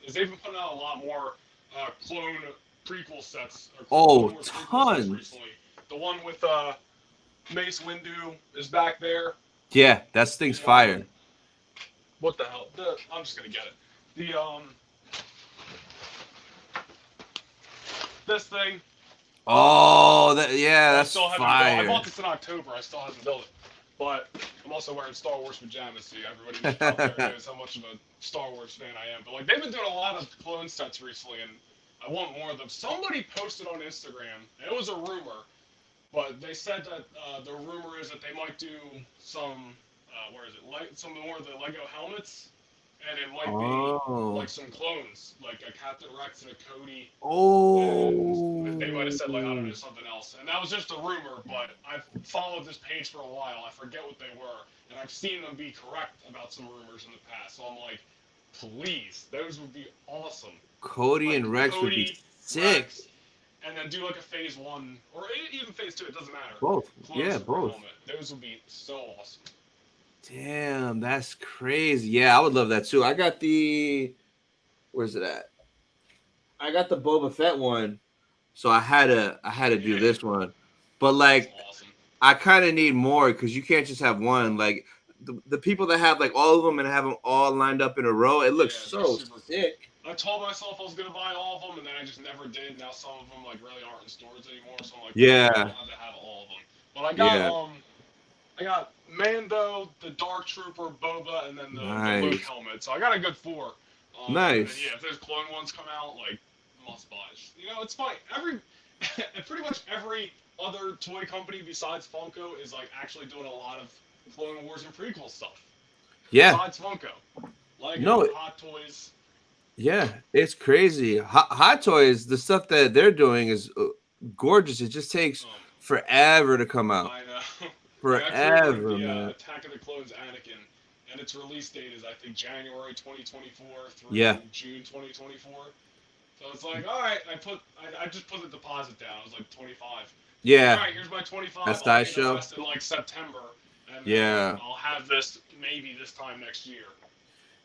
Is they've been putting out a lot more clone prequel sets or Clone Oh, Wars prequel sets tons. recently. The one with Mace Windu is back there. Yeah, that thing's The fire. what the hell? I'm just gonna get it. The this thing. Oh, yeah, I that's still haven't built. I fire. bought this in October. I still haven't built it. But I'm also wearing Star Wars pajamas, so everybody out there knows how much of a Star Wars fan I am. But like they've been doing a lot of clone sets recently, and I want more of them. Somebody posted on Instagram, and it was a rumor, but they said that the rumor is that they might do some, where is it? Like some more of the Lego helmets, and it might be like Oh. some clones, like a Captain Rex and a Cody, and they might have said like I don't know Oh. something else, and that was just a rumor. But I've followed this page for a while. I forget what they were, and I've seen them be correct about some rumors in the past. So I'm like, please, those would be awesome. Cody Like and Rex would be Cody, sick. Rex, and then do like a phase one or even phase two. It doesn't matter. Both. Clone Yeah, super both. helmet. Those would be so awesome. Damn, that's crazy. Yeah, I would love that too. I got the where's it at? I got the Boba Fett one, so I had to do Yeah, this one. But that's like, awesome. I kind of need more because you can't just have one. Like the people that have like all of them and have them all lined up in a row, it looks Yeah, they're so super cool. sick. I told myself I was gonna buy all of them, and then I just never did. Now some of them like really aren't in stores anymore, so I'm like, okay, Yeah, I'll have to have all of them. But yeah, I got Mando, the Dark Trooper, Boba, and then the Luke nice, helmet. So I got a good four. And then nice. yeah, if those clone ones come out, like must buys. You know, it's fine. Pretty much every other toy company besides Funko is like actually doing a lot of Clone Wars and prequel stuff. Yeah, Besides Funko, Lego, no, Hot Toys. yeah, it's crazy. Hot Toys, the stuff that they're doing is gorgeous. It just takes Um, forever to come out. I know. Like I pre-ordered Forever, the man. Attack of the Clones Anakin, and its release date is I think January 2024 through Yeah, June 2024. So it's like, all right, I just put the deposit down. I was like 25. So I'm like, all yeah. right, here's my 25. That's I'll that pay the show. rest in like September, and then Yeah. I'll have this maybe this time next year.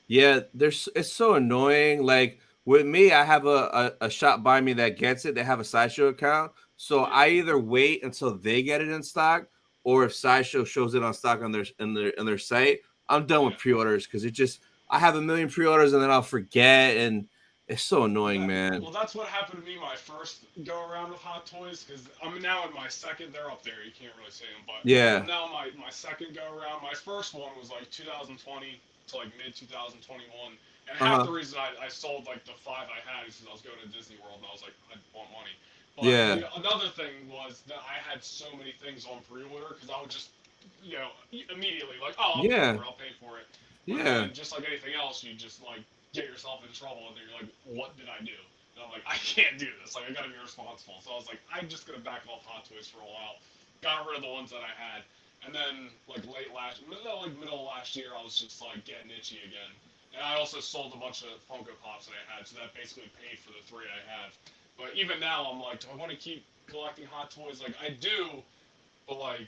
Yeah, there's it's so annoying. Like with me, I have a shop by me that gets it. They have a Sideshow account. So Yeah, I either wait until they get it in stock, or if Sideshow shows it on stock on their site, I'm done with yeah. pre-orders because it just I have a million pre-orders and then I'll forget and it's so annoying, man. Well, that's what happened to me my first go around with Hot Toys because I'm now in my second. They're up there. You can't really see them, but I'm Yeah. now my second go around. My first one was like 2020 to like mid 2021, and half the Uh-huh. reason I sold like the five I had is because I was going to Disney World and I was like I want money. But Yeah. another thing was that I had so many things on pre-order because I would just immediately like oh Yeah. I'll pay for it. But Yeah. then just like anything else, you just like get yourself in trouble and then you're like, what did I do? And I'm like, I can't do this. Like I gotta be responsible. So I was like, I'm just gonna back off Hot Toys for a while. Got rid of the ones that I had. And then like middle of last year I was just like getting itchy again. And I also sold a bunch of Funko Pops that I had, so that basically paid for the three I have. But even now I'm like, do I want to keep collecting Hot Toys? Like I do, but like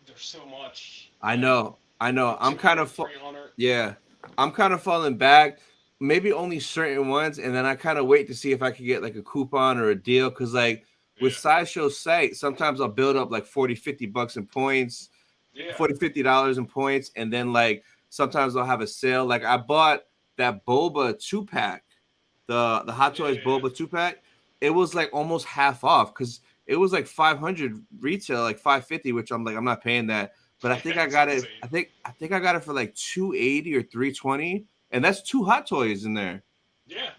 there's so much I and know. I know. like I'm kind of 300. yeah. I'm kind of falling back. Maybe only certain ones, and then I kind of wait to see if I could get like a coupon or a deal. Cause like with Yeah. Sideshow site, sometimes I'll build up like 40, $50 in points, Yeah. 40, $50 in points, and then like sometimes I'll have a sale. Like I bought that Boba 2-pack, the Hot Yeah, Toys yeah, yeah. Boba 2-pack. It was like almost half off because it was like 500 retail, like 550, which I'm like, I'm not paying that. But I think I It's got it. insane. I think I got it for like 280 or 320, and that's two Hot Toys in there. Yeah,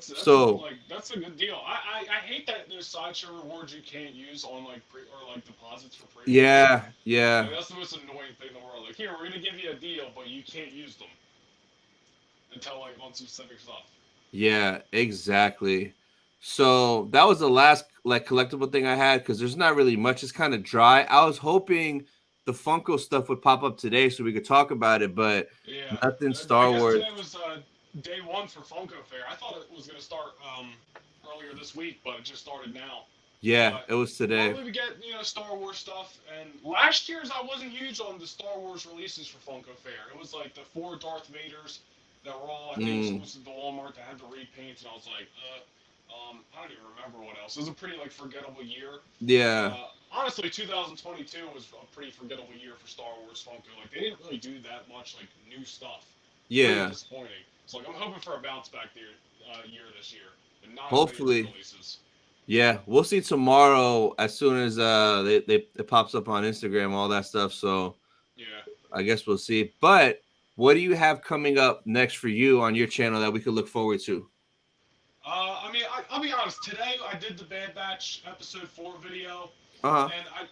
So That's a good deal. I hate that there's sideshow rewards you can't use on like pre or like deposits for pre-orders. yeah, yeah, Like that's the most annoying thing in the world. Like here, we're gonna give you a deal, but you can't use them until like on specific stuff. yeah, exactly. So that was the last like collectible thing I had because there's not really much. It's kind of dry. I was hoping the Funko stuff would pop up today so we could talk about it, but Yeah, nothing I Star guess Wars. today was day one for Funko Fair. I thought it was gonna start earlier this week, but it just started now. Yeah, But it was today. normally we get Star Wars stuff, and last year's I wasn't huge on the Star Wars releases for Funko Fair. It was like the four Darth Vaders that were all I think Mm, exclusive to Walmart that had the repaints, and I was like, I don't even remember what else. It was a pretty like forgettable year. yeah, Honestly, 2022 was a pretty forgettable year for Star Wars Funko. Like they didn't really do that much like new stuff. Really yeah. disappointing. So like I'm hoping for a bounce back year this year, and not as many Hopefully, re-releases. yeah. We'll see tomorrow as soon as it pops up on Instagram, all that stuff. So Yeah. I guess we'll see. But what do you have coming up next for you on your channel that we could look forward to? I mean, I'll be honest. Today I did the Bad Batch episode 4 video, Uh-huh. and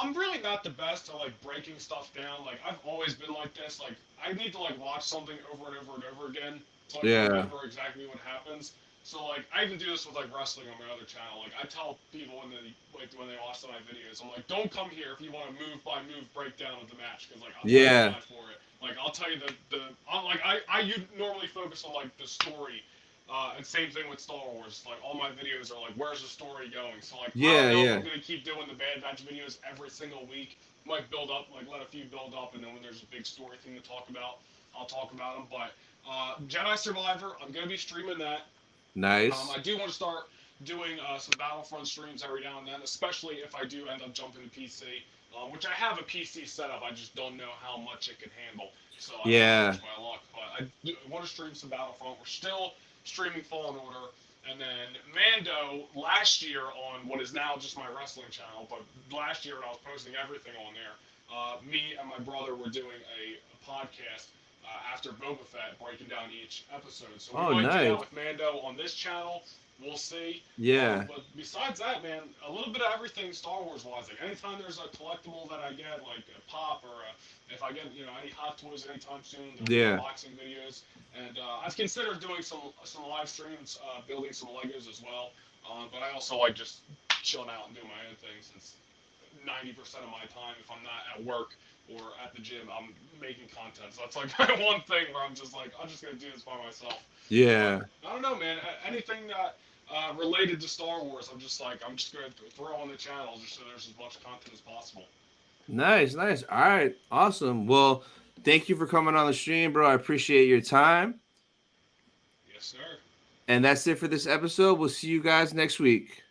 I'm really not the best at like breaking stuff down. Like I've always been like this. Like I need to like watch something over and over and over again to like Yeah. remember exactly what happens. So like I even do this with like wrestling on my other channel. Like I tell people when they watch some of my videos, I'm like, don't come here if you want a move by move breakdown of the match because like I'll tell you the Yeah. match for it. Like I'll tell you I normally focus on like the story. And same thing with Star Wars. Like all my videos are like, where's the story going? So like, I don't Yeah, know if yeah. I'm gonna keep doing the Bad Batch videos every single week. Might build up, like let a few build up, and then when there's a big story thing to talk about, I'll talk about them. But Jedi Survivor, I'm gonna be streaming that. Nice. I do want to start doing some Battlefront streams every now and then, especially if I do end up jumping to PC, which I have a PC setup. I just don't know how much it can handle, so I don't want to Yeah. push my luck. But I want to stream some Battlefront. We're still streaming Fallen Order, and then Mando last year on what is now just my wrestling channel, but last year when I was posting everything on there, me and my brother were doing a podcast after Boba Fett, breaking down each episode. So we Oh, might do that nice. with Mando on this channel. We'll see. Yeah. But besides that, man, a little bit of everything Star Wars wise. Like anytime there's a collectible that I get, like a pop or if I get any Hot Toys anytime soon, there'll be Yeah. unboxing videos. And I've considered doing some live streams, building some Legos as well. But I also like just chilling out and doing my own thing since 90% of my time, if I'm not at work or at the gym, I'm making content. So that's like my one thing where I'm just like, I'm just gonna do this by myself. But Yeah. I don't know, man. Anything that related to Star Wars, I'm just gonna throw on the channel just so there's as much content as possible. Nice, nice. All right. Awesome. Well, thank you for coming on the stream, bro. I appreciate your time. Yes, sir. And that's it for this episode. We'll see you guys next week.